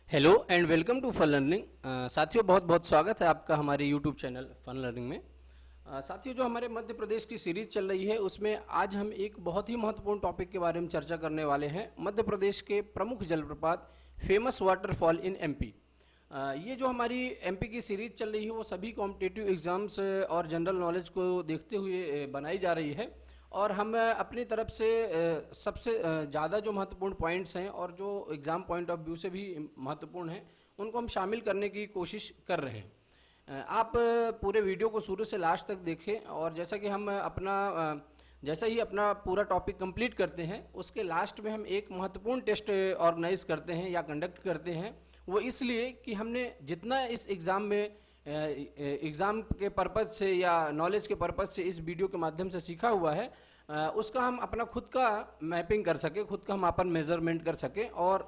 Hello and welcome to fun learning. साथियों, बहुत बहुत स्वागत है आपका हमारे यूट्यूब चैनल फन लर्निंग में। साथियों, जो हमारे मध्य प्रदेश की सीरीज चल रही है उसमें आज हम एक बहुत ही महत्वपूर्ण टॉपिक के बारे में चर्चा करने वाले हैं। मध्य प्रदेश के प्रमुख जलप्रपात, फेमस वाटरफॉल इन एमपी। ये जो हमारी एमपी की सीरीज चल रही है वो सभी कॉम्पिटिटिव एग्जाम्स और जनरल नॉलेज को देखते हुए बनाई जा रही है और हम अपनी तरफ से सबसे ज़्यादा जो महत्वपूर्ण पॉइंट्स हैं और जो एग्ज़ाम पॉइंट ऑफ व्यू से भी महत्वपूर्ण हैं उनको हम शामिल करने की कोशिश कर रहे हैं। आप पूरे वीडियो को शुरू से लास्ट तक देखें और जैसा कि हम जैसा ही अपना पूरा टॉपिक कंप्लीट करते हैं उसके लास्ट में हम एक महत्वपूर्ण टेस्ट ऑर्गेनाइज करते हैं या कंडक्ट करते हैं। वो इसलिए कि हमने जितना इस एग्ज़ाम में एग्ज़ाम के पर्पज़ से या नॉलेज के पर्पज़ से इस वीडियो के माध्यम से सीखा हुआ है उसका हम अपना खुद का मैपिंग कर सकें, खुद का हम अपन मेज़रमेंट कर सकें और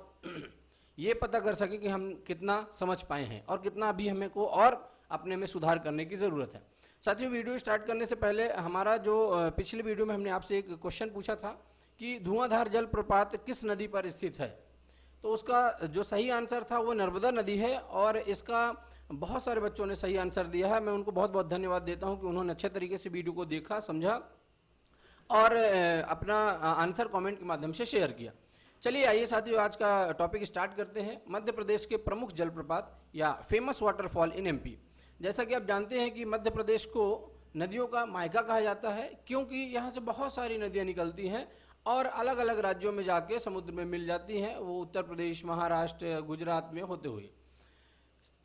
ये पता कर सकें कि हम कितना समझ पाए हैं और कितना अभी हमें को और अपने में सुधार करने की ज़रूरत है। साथियों, वीडियो स्टार्ट करने से पहले हमारा जो पिछले वीडियो में हमने आपसे एक क्वेश्चन पूछा था कि धुआंधार जलप्रपात किस नदी पर स्थित है, तो उसका जो सही आंसर था वो नर्मदा नदी है और इसका बहुत सारे बच्चों ने सही आंसर दिया है। मैं उनको बहुत बहुत धन्यवाद देता हूं कि उन्होंने अच्छे तरीके से वीडियो को देखा, समझा और अपना आंसर कमेंट के माध्यम से शेयर किया। चलिए आइए साथियों, आज का टॉपिक स्टार्ट करते हैं। मध्य प्रदेश के प्रमुख जलप्रपात या फेमस वाटरफॉल इन एमपी। जैसा कि आप जानते हैं कि मध्य प्रदेश को नदियों का मायका कहा जाता है क्योंकि यहाँ से बहुत सारी नदियाँ निकलती हैं और अलग अलग राज्यों में जाके समुद्र में मिल जाती हैं, वो उत्तर प्रदेश, महाराष्ट्र, गुजरात में होते हुए।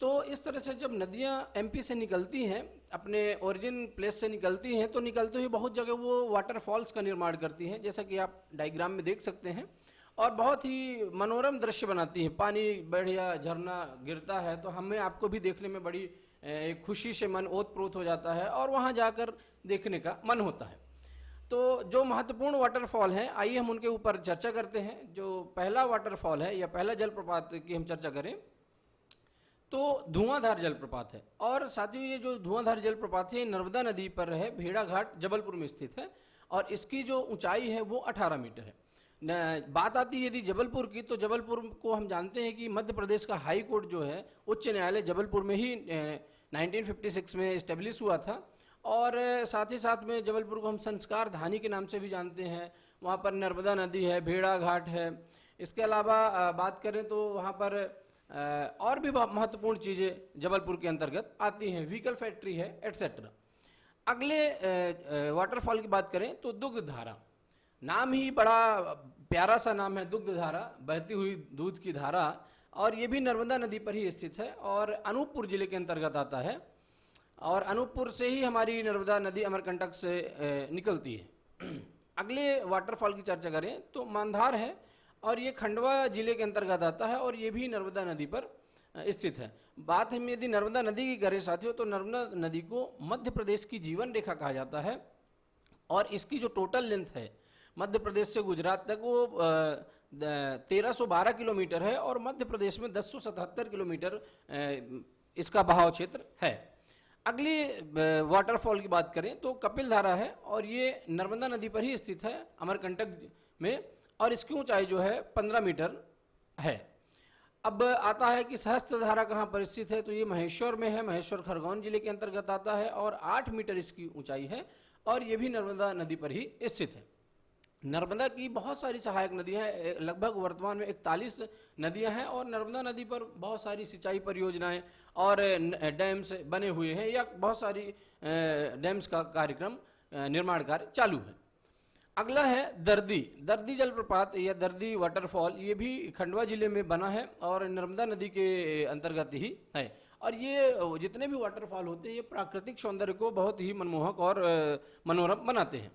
तो इस तरह से जब नदियाँ एमपी से निकलती हैं, अपने ओरिजिन प्लेस से निकलती हैं, तो निकलते हुए बहुत जगह वो वाटरफॉल्स का निर्माण करती हैं, जैसा कि आप डायग्राम में देख सकते हैं, और बहुत ही मनोरम दृश्य बनाती हैं। पानी बढ़िया झरना गिरता है तो हमें आपको भी देखने में बड़ी खुशी से मन ओतप्रोत हो जाता है और वहाँ जाकर देखने का मन होता है। तो जो महत्वपूर्ण वाटरफॉल हैं, आइए हम उनके ऊपर चर्चा करते हैं। जो पहला वाटरफॉल है या पहला जलप्रपात की हम चर्चा करें तो धुआंधार जलप्रपात है। और साथियों, ये जो धुआंधार जलप्रपात है नर्मदा नदी पर है, भेड़ाघाट जबलपुर में स्थित है और इसकी जो ऊंचाई है वो 18 मीटर है। बात आती है यदि जबलपुर की, तो जबलपुर को हम जानते हैं कि मध्य प्रदेश का हाई कोर्ट जो है, उच्च न्यायालय जबलपुर में ही 1956 में इस्टेब्लिश हुआ था। और साथ ही साथ में जबलपुर को हम संस्कार धानी के नाम से भी जानते हैं। वहाँ पर नर्मदा नदी है, भेड़ाघाट है। इसके अलावा बात करें तो वहाँ पर और भी महत्वपूर्ण चीज़ें जबलपुर के अंतर्गत आती हैं, व्हीकल फैक्ट्री है, एटसेट्रा। अगले वाटरफॉल की बात करें तो दुग्धधारा। नाम ही बड़ा प्यारा सा नाम है, दुग्धधारा, बहती हुई दूध की धारा, और ये भी नर्मदा नदी पर ही स्थित है और अनूपपुर जिले के अंतर्गत आता है। और अनूपपुर से ही हमारी नर्मदा नदी अमरकंटक से निकलती है। अगले वाटरफॉल की चर्चा करें तो मांधार है और ये खंडवा जिले के अंतर्गत आता है और ये भी नर्मदा नदी पर स्थित है। बात हम यदि नर्मदा नदी की करें साथियों, तो नर्मदा नदी को मध्य प्रदेश की जीवन रेखा कहा जाता है और इसकी जो टोटल लेंथ है मध्य प्रदेश से गुजरात तक वो 1312 किलोमीटर है और मध्य प्रदेश में 1077 किलोमीटर इसका बहाव क्षेत्र है। अगली वाटरफॉल की बात करें तो कपिल धारा है और ये नर्मदा नदी पर ही स्थित है अमरकंटक में और इसकी ऊंचाई जो है 15 मीटर है। अब आता है कि सहस्त्र धारा कहाँ पर स्थित है, तो ये महेश्वर में है, महेश्वर खरगोन जिले के अंतर्गत आता है और 8 मीटर इसकी ऊंचाई है और ये भी नर्मदा नदी पर ही स्थित है। नर्मदा की बहुत सारी सहायक नदियां हैं, लगभग वर्तमान में 41 नदियां हैं और नर्मदा नदी पर बहुत सारी सिंचाई परियोजनाएं और डैम्स बने हुए हैं या बहुत सारी डैम्स का कार्यक्रम निर्माण कार्य चालू है। अगला है दर्दी जलप्रपात या दर्दी वाटरफॉल। ये भी खंडवा जिले में बना है और नर्मदा नदी के अंतर्गत ही है और ये जितने भी वाटरफॉल होते हैं ये प्राकृतिक सौंदर्य को बहुत ही मनमोहक और मनोरम बनाते हैं।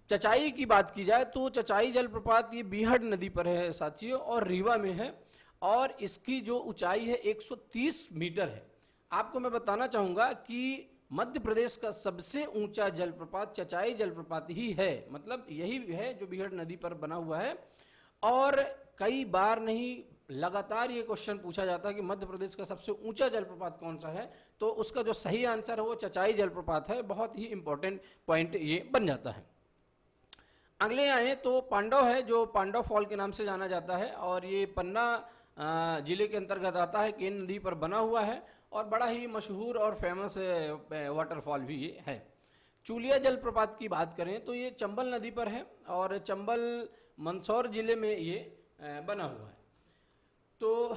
चचाई की बात की जाए तो चचाई जलप्रपात ये बीहड़ नदी पर है साथियों और रीवा में है और इसकी जो ऊंचाई है 130 मीटर है। आपको मैं बताना चाहूँगा कि मध्य प्रदेश का सबसे ऊंचा जलप्रपात चचाई जलप्रपात ही है, मतलब यही है जो बीहड़ नदी पर बना हुआ है। और कई बार नहीं, लगातार ये क्वेश्चन पूछा जाता है कि मध्य प्रदेश का सबसे ऊंचा जलप्रपात कौन सा है, तो उसका जो सही आंसर है वो चचाई जलप्रपात है। बहुत ही इंपॉर्टेंट पॉइंट ये बन जाता है। अगले आए तो पांडव है, जो पांडव फॉल के नाम से जाना जाता है और ये पन्ना जिले के अंतर्गत आता है, केन नदी पर बना हुआ है और बड़ा ही मशहूर और फेमस वाटरफॉल भी ये है। चूलिया जलप्रपात की बात करें तो ये चंबल नदी पर है और चंबल मंदसौर जिले में ये बना हुआ है। तो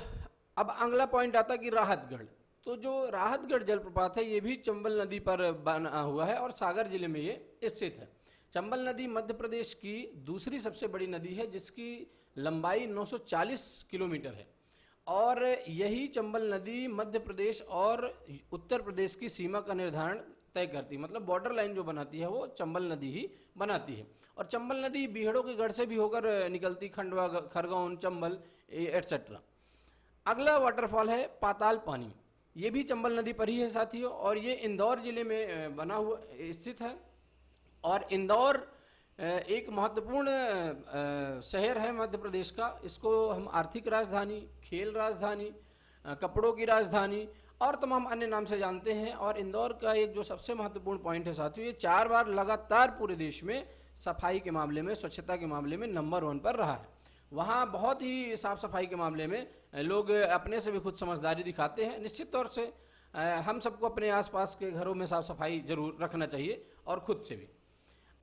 अब अगला पॉइंट आता है कि राहतगढ़। तो जो राहतगढ़ जलप्रपात है ये भी चंबल नदी पर बना हुआ है और सागर जिले में ये स्थित है। चंबल नदी मध्य प्रदेश की दूसरी सबसे बड़ी नदी है जिसकी लंबाई 940 किलोमीटर है और यही चंबल नदी मध्य प्रदेश और उत्तर प्रदेश की सीमा का निर्धारण तय करती है। मतलब बॉर्डर लाइन जो बनाती है वो चंबल नदी ही बनाती है। और चंबल नदी बीहड़ों के गढ़ से भी होकर निकलती, खंडवा, खरगोन, चंबल एटसेट्रा। अगला वाटरफॉल है पाताल पानी। ये भी चंबल नदी पर ही है साथियों और ये इंदौर जिले में बना हुआ स्थित है। और इंदौर एक महत्वपूर्ण शहर है मध्य प्रदेश का। इसको हम आर्थिक राजधानी, खेल राजधानी, कपड़ों की राजधानी और तमाम अन्य नाम से जानते हैं। और इंदौर का एक जो सबसे महत्वपूर्ण पॉइंट है साथियों, ये 4 बार लगातार पूरे देश में सफाई के मामले में, स्वच्छता के मामले में नंबर 1 पर रहा है। वहाँ बहुत ही साफ सफाई के मामले में लोग अपने से भी खुद समझदारी दिखाते हैं। निश्चित तौर से हम सबको अपने आसपास के घरों में साफ सफाई जरूर रखना चाहिए और खुद से भी।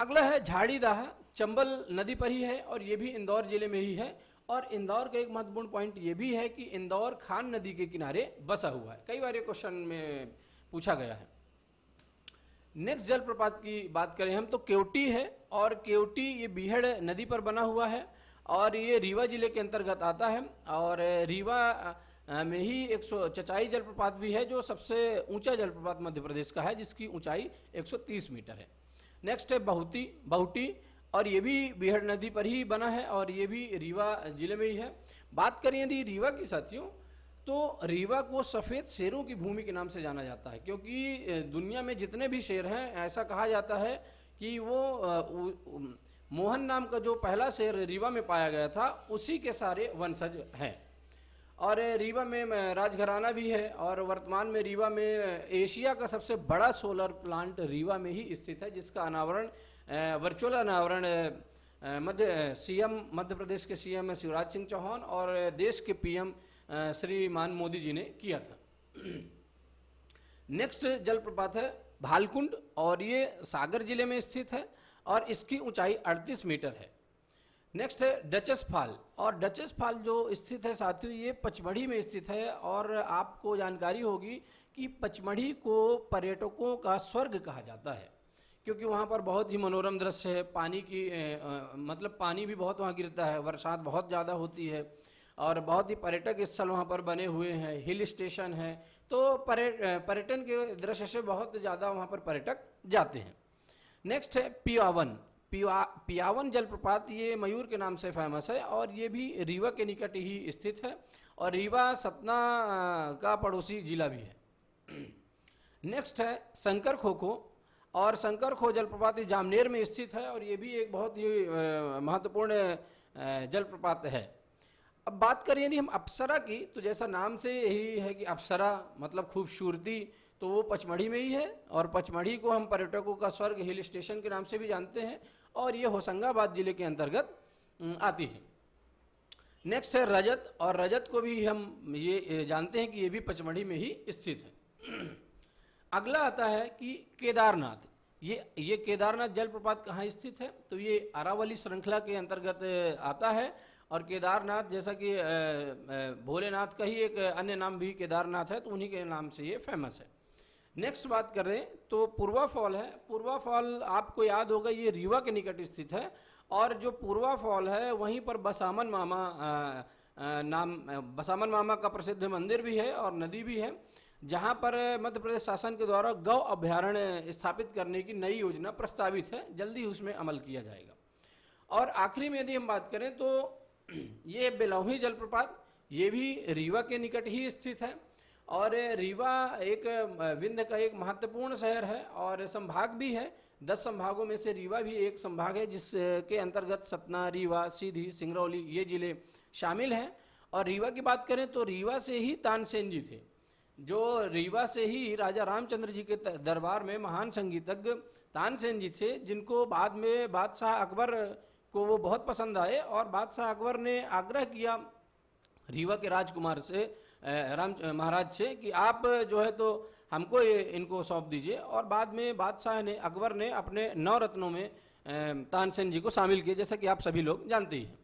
अगला है झाड़ीदाह, चंबल नदी पर ही है और ये भी इंदौर जिले में ही है। और इंदौर का एक महत्वपूर्ण पॉइंट ये भी है कि इंदौर खान नदी के किनारे बसा हुआ है। कई बार ये क्वेश्चन में पूछा गया है। नेक्स्ट जलप्रपात की बात करें हम तो केवटी है और केवटी ये बीहड़ नदी पर बना हुआ है और ये रीवा जिले के अंतर्गत आता है। और रीवा में ही एक चचाई जलप्रपात भी है जो सबसे ऊंचा जलप्रपात मध्य प्रदेश का है जिसकी ऊंचाई 130 मीटर है। नेक्स्ट है बहुटी और ये भी बीहड़ नदी पर ही बना है और ये भी रीवा जिले में ही है। बात करें यदि रीवा की साथियों तो रीवा को सफ़ेद शेरों की भूमि के नाम से जाना जाता है क्योंकि दुनिया में जितने भी शेर हैं ऐसा कहा जाता है कि वो मोहन नाम का जो पहला शेर रीवा में पाया गया था उसी के सारे वंशज हैं। और रीवा में राजघराना भी है और वर्तमान में रीवा में एशिया का सबसे बड़ा सोलर प्लांट रीवा में ही स्थित है जिसका अनावरण वर्चुअल अनावरण मध्य प्रदेश के सीएम शिवराज सिंह चौहान और देश के पीएम श्रीमान मोदी जी ने किया था। नेक्स्ट जलप्रपात है भालकुंड और ये सागर जिले में स्थित है और इसकी ऊंचाई 38 मीटर है। नेक्स्ट है डचेस फॉल और डचेस फॉल जो स्थित है साथियों ये पचमढ़ी में स्थित है। और आपको जानकारी होगी कि पचमढ़ी को पर्यटकों का स्वर्ग कहा जाता है क्योंकि वहाँ पर बहुत ही मनोरम दृश्य है। पानी की मतलब पानी भी बहुत वहाँ गिरता है, बरसात बहुत ज़्यादा होती है और बहुत ही पर्यटक स्थल वहाँ पर बने हुए हैं, हिल स्टेशन है। तो पर्यटन के दृश्य से बहुत ज़्यादा वहाँ पर पर्यटक जाते हैं। नेक्स्ट है पियावन जलप्रपात। ये मयूर के नाम से फेमस है और ये भी रीवा के निकट ही स्थित है और रीवा सतना का पड़ोसी जिला भी है। नेक्स्ट है शंकर खोखो और शंकर खो जलप्रपात जामनेर में स्थित है और ये भी एक बहुत ही महत्वपूर्ण जलप्रपात है। अब बात करें यदि हम अप्सरा की तो जैसा नाम से यही है कि अप्सरा मतलब खूबसूरती, तो वो पचमढ़ी में ही है और पचमढ़ी को हम पर्यटकों का स्वर्ग हिल स्टेशन के नाम से भी जानते हैं और ये होशंगाबाद जिले के अंतर्गत आती है। नेक्स्ट है रजत और रजत को भी हम ये जानते हैं कि ये भी पचमढ़ी में ही स्थित है। अगला आता है कि केदारनाथ। ये केदारनाथ जलप्रपात कहाँ स्थित है तो ये अरावली श्रृंखला के अंतर्गत आता है और केदारनाथ जैसा कि भोलेनाथ का ही एक अन्य नाम भी केदारनाथ है तो उन्हीं के नाम से ये फेमस है। नेक्स्ट बात करें तो पूर्वा फॉल है। पूर्वा फॉल आपको याद होगा ये रीवा के निकट स्थित है और जो पूर्वा फॉल है वहीं पर बसामन मामा का प्रसिद्ध मंदिर भी है और नदी भी है जहां पर मध्य प्रदेश शासन के द्वारा गौ अभ्यारण्य स्थापित करने की नई योजना प्रस्तावित है, जल्दी उसमें अमल किया जाएगा। और आखिरी में यदि हम बात करें तो ये बेलौही जलप्रपात ये भी रीवा के निकट ही स्थित है और रीवा एक विंध्य का एक महत्वपूर्ण शहर है और संभाग भी है। 10 संभागों में से रीवा भी एक संभाग है जिसके अंतर्गत सतना, रीवा, सीधी, सिंगरौली ये जिले शामिल हैं। और रीवा की बात करें तो रीवा से ही तानसेन जी थे, जो रीवा से ही राजा रामचंद्र जी के दरबार में महान संगीतज्ञ तानसेन जी थे, जिनको बाद में बादशाह अकबर को वो बहुत पसंद आए और बादशाह अकबर ने आग्रह किया रीवा के राजकुमार से राम महाराज से कि आप जो है तो हमको इनको सौंप दीजिए। और बाद में बादशाह ने, अकबर ने अपने 9 रत्नों में तानसेन जी को शामिल किया, जैसा कि आप सभी लोग जानते ही हैं।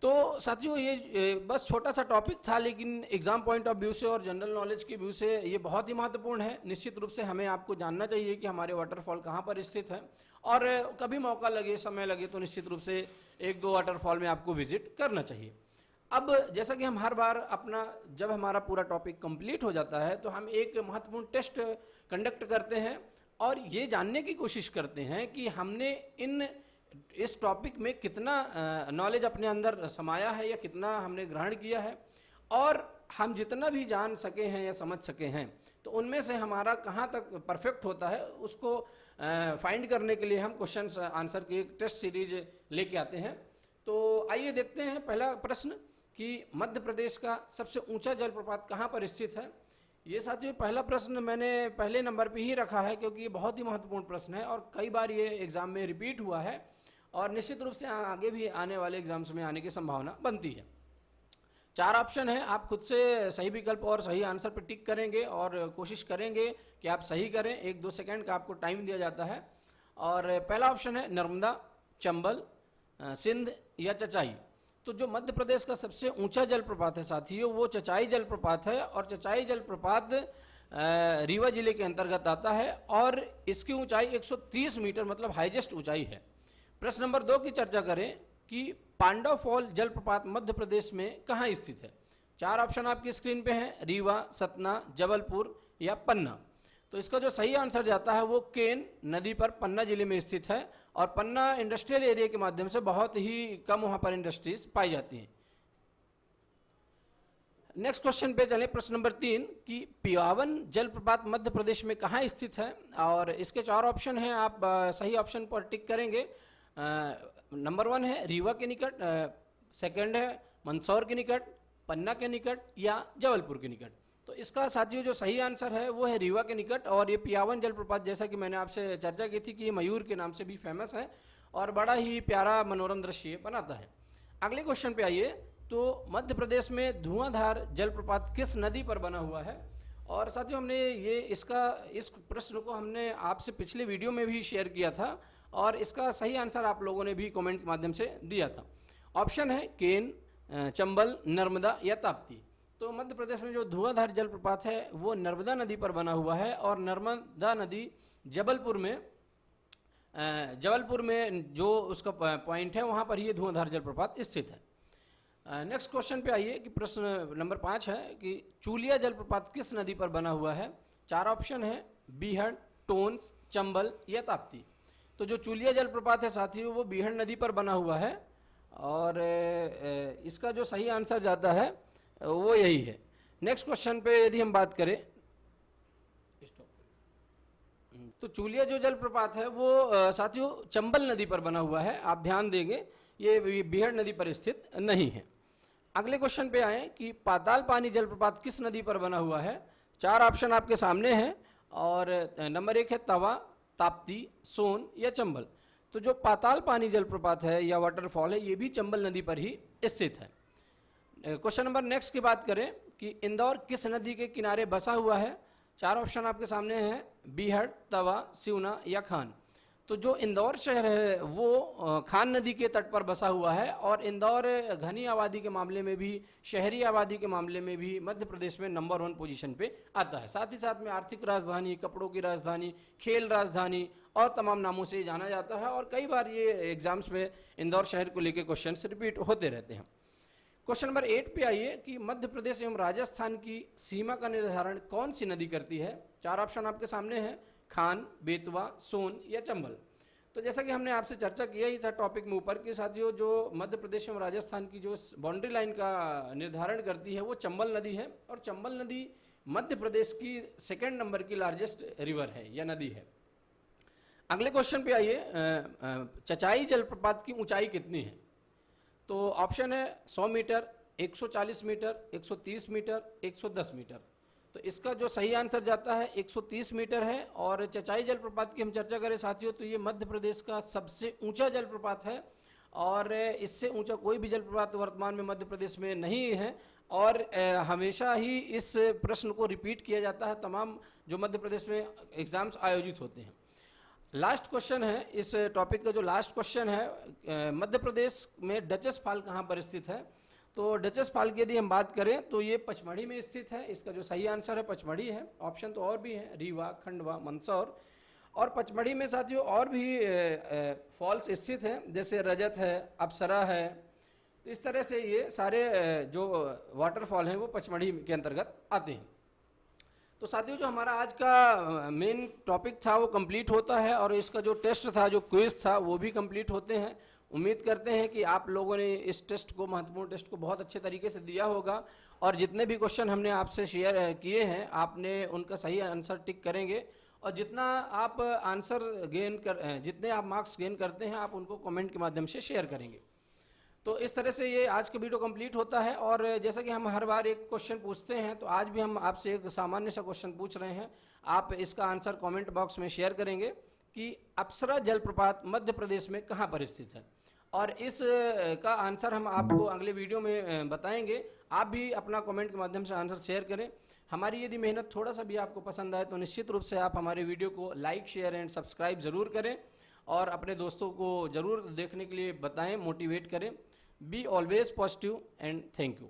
तो साथियों ये बस छोटा सा टॉपिक था, लेकिन एग्जाम पॉइंट ऑफ व्यू से और जनरल नॉलेज के व्यू से ये बहुत ही महत्वपूर्ण है। निश्चित रूप से हमें आपको जानना चाहिए कि हमारे वाटरफॉल कहाँ पर स्थित है, और कभी मौका लगे, समय लगे तो निश्चित रूप से 1-2 वाटरफॉल में आपको विजिट करना चाहिए। अब जैसा कि हम हर बार अपना, जब हमारा पूरा टॉपिक कंप्लीट हो जाता है तो हम एक महत्वपूर्ण टेस्ट कंडक्ट करते हैं और ये जानने की कोशिश करते हैं कि हमने इस टॉपिक में कितना नॉलेज अपने अंदर समाया है या कितना हमने ग्रहण किया है, और हम जितना भी जान सके हैं या समझ सके हैं तो उनमें से हमारा कहाँ तक परफेक्ट होता है उसको फाइंड करने के लिए हम क्वेश्चन आंसर की एक टेस्ट सीरीज लेके आते हैं। तो आइए देखते हैं पहला प्रश्न कि मध्य प्रदेश का सबसे ऊंचा जलप्रपात कहाँ पर स्थित है। ये साथियों पहला प्रश्न मैंने पहले नंबर पे ही रखा है क्योंकि ये बहुत ही महत्वपूर्ण प्रश्न है और कई बार ये एग्जाम में रिपीट हुआ है और निश्चित रूप से आगे भी आने वाले एग्जाम्स में आने की संभावना बनती है। 4 ऑप्शन है, आप खुद से सही विकल्प और सही आंसर पर टिक करेंगे और कोशिश करेंगे कि आप सही करें। 1-2 सेकंड का आपको टाइम दिया जाता है। और पहला ऑप्शन है नर्मदा, चंबल, सिंध या चचाई। तो जो मध्य प्रदेश का सबसे ऊंचा जलप्रपात है साथियों वो चचाई जलप्रपात है, और चचाई जलप्रपात रीवा जिले के अंतर्गत आता है और इसकी ऊंचाई 130 मीटर मतलब हाईएस्ट ऊंचाई है। प्रश्न नंबर 2 की चर्चा करें कि पांडव फॉल जलप्रपात मध्य प्रदेश में कहाँ स्थित है। 4 ऑप्शन आपकी स्क्रीन पे हैं, रीवा, सतना, जबलपुर या पन्ना। तो इसका जो सही आंसर जाता है वो केन नदी पर पन्ना जिले में स्थित है, और पन्ना इंडस्ट्रियल एरिया के माध्यम से बहुत ही कम वहां पर इंडस्ट्रीज पाई जाती हैं। नेक्स्ट क्वेश्चन पे चले, प्रश्न नंबर 3 कि पियावन जलप्रपात मध्य प्रदेश में कहाँ स्थित है, और इसके 4 ऑप्शन हैं, आप सही ऑप्शन पर टिक करेंगे। नंबर 1 है रीवा के निकट, सेकंड है मंदसौर के निकट, पन्ना के निकट या जबलपुर के निकट। तो इसका साथियों जो सही आंसर है वो है रीवा के निकट। और ये पियावन जलप्रपात जैसा कि मैंने आपसे चर्चा की थी कि ये मयूर के नाम से भी फेमस है और बड़ा ही प्यारा मनोरम दृश्य बनाता है। अगले क्वेश्चन पे आइए, तो मध्य प्रदेश में धुआंधार जलप्रपात किस नदी पर बना हुआ है। और साथियों हमने इस प्रश्न को हमने आपसे पिछले वीडियो में भी शेयर किया था और इसका सही आंसर आप लोगों ने भी कमेंट के माध्यम से दिया था। ऑप्शन है केन, चंबल, नर्मदा या ताप्ती। तो मध्य प्रदेश में जो धुआंधार जलप्रपात है वो नर्मदा नदी पर बना हुआ है, और नर्मदा नदी जबलपुर में जो उसका पॉइंट है वहाँ पर ये धुआंधार जलप्रपात स्थित है। नेक्स्ट क्वेश्चन पे आइए कि प्रश्न नंबर 5 है कि चूलिया जलप्रपात किस नदी पर बना हुआ है। 4 ऑप्शन है, बीहड़, टोंस, चंबल या ताप्ती। तो जो चूलिया जलप्रपात है साथियों वो बीहड़ नदी पर बना हुआ है, और इसका जो सही आंसर जाता है वो यही है। नेक्स्ट क्वेश्चन पे यदि हम बात करें, तो चूलिया जो जलप्रपात है वो साथियों चंबल नदी पर बना हुआ है, आप ध्यान देंगे ये बीहड़ नदी पर स्थित नहीं है। अगले क्वेश्चन पे आए कि पाताल पानी जलप्रपात किस नदी पर बना हुआ है। 4 ऑप्शन आपके सामने हैं, और नंबर 1 है तवा, ताप्ती, सोन या चंबल। तो जो पाताल पानी जलप्रपात है या वाटरफॉल है ये भी चंबल नदी पर ही स्थित है। क्वेश्चन नंबर नेक्स्ट की बात करें कि इंदौर किस नदी के किनारे बसा हुआ है। 4 ऑप्शन आपके सामने हैं, बीहड़, तवा, सिवना या खान। तो जो इंदौर शहर है वो खान नदी के तट पर बसा हुआ है, और इंदौर घनी आबादी के मामले में भी, शहरी आबादी के मामले में भी मध्य प्रदेश में नंबर 1 पोजीशन पे आता है। साथ ही साथ में आर्थिक राजधानी, कपड़ों की राजधानी, खेल राजधानी और तमाम नामों से जाना जाता है, और कई बार ये एग्जाम्स में इंदौर शहर को लेकर क्वेश्चन रिपीट होते रहते हैं। क्वेश्चन नंबर 8 पे आइए कि मध्य प्रदेश एवं राजस्थान की सीमा का निर्धारण कौन सी नदी करती है। 4 ऑप्शन आपके सामने हैं, खान, बेतवा, सोन या चंबल। तो जैसा कि हमने आपसे चर्चा किया ही था टॉपिक में ऊपर कि साथियों जो मध्य प्रदेश एवं राजस्थान की जो बाउंड्री लाइन का निर्धारण करती है वो चंबल नदी है, और चंबल नदी मध्य प्रदेश की 2nd नंबर की लार्जेस्ट रिवर है या नदी है। अगले क्वेश्चन पे आइए, चचाई जलप्रपात की ऊंचाई कितनी है। तो ऑप्शन है 100 मीटर, 140 मीटर, 130 मीटर, 110 मीटर। तो इसका जो सही आंसर जाता है 130 मीटर है। और चचाई जलप्रपात की हम चर्चा करें साथियों तो ये मध्य प्रदेश का सबसे ऊंचा जलप्रपात है, और इससे ऊंचा कोई भी जलप्रपात वर्तमान में मध्य प्रदेश में नहीं है। और हमेशा ही इस प्रश्न को रिपीट किया जाता है तमाम जो मध्य प्रदेश में एग्ज़ाम्स आयोजित होते हैं। लास्ट क्वेश्चन है इस टॉपिक का, जो लास्ट क्वेश्चन है, मध्य प्रदेश में डचेस फॉल कहाँ पर स्थित है। तो डचेस फॉल की यदि हम बात करें तो ये पचमढ़ी में स्थित है। इसका जो सही आंसर है पचमढ़ी है। ऑप्शन तो और भी हैं, रीवा, खंडवा, मंदसौर। और पचमढ़ी में साथियों और भी फॉल्स स्थित हैं, जैसे रजत है, अप्सरा है। तो इस तरह से ये सारे जो वाटरफॉल हैं वो पचमढ़ी के अंतर्गत आते हैं। तो साथियों जो हमारा आज का मेन टॉपिक था वो कंप्लीट होता है, और इसका जो टेस्ट था, जो क्विज था, वो भी कंप्लीट होते हैं। उम्मीद करते हैं कि आप लोगों ने इस टेस्ट को, महत्वपूर्ण टेस्ट को बहुत अच्छे तरीके से दिया होगा, और जितने भी क्वेश्चन हमने आपसे शेयर किए हैं आपने उनका सही आंसर टिक करेंगे, और जितना आप जितने आप मार्क्स गेन करते हैं आप उनको कमेंट के माध्यम से शेयर करेंगे। तो इस तरह से ये आज का वीडियो कंप्लीट होता है। और जैसा कि हम हर बार एक क्वेश्चन पूछते हैं, तो आज भी हम आपसे एक सामान्य सा क्वेश्चन पूछ रहे हैं। आप इसका आंसर कमेंट बॉक्स में शेयर करेंगे कि अप्सरा जलप्रपात मध्य प्रदेश में कहाँ पर स्थित है, और इस का आंसर हम आपको अगले वीडियो में बताएंगे। आप भी अपना कमेंट के माध्यम से आंसर शेयर करें। हमारी यदि मेहनत थोड़ा सा भी आपको पसंद आए तो निश्चित रूप से आप हमारे वीडियो को लाइक, शेयर एंड सब्सक्राइब ज़रूर करें, और अपने दोस्तों को ज़रूर देखने के लिए बताएं, मोटिवेट करें। Be always positive and thank you.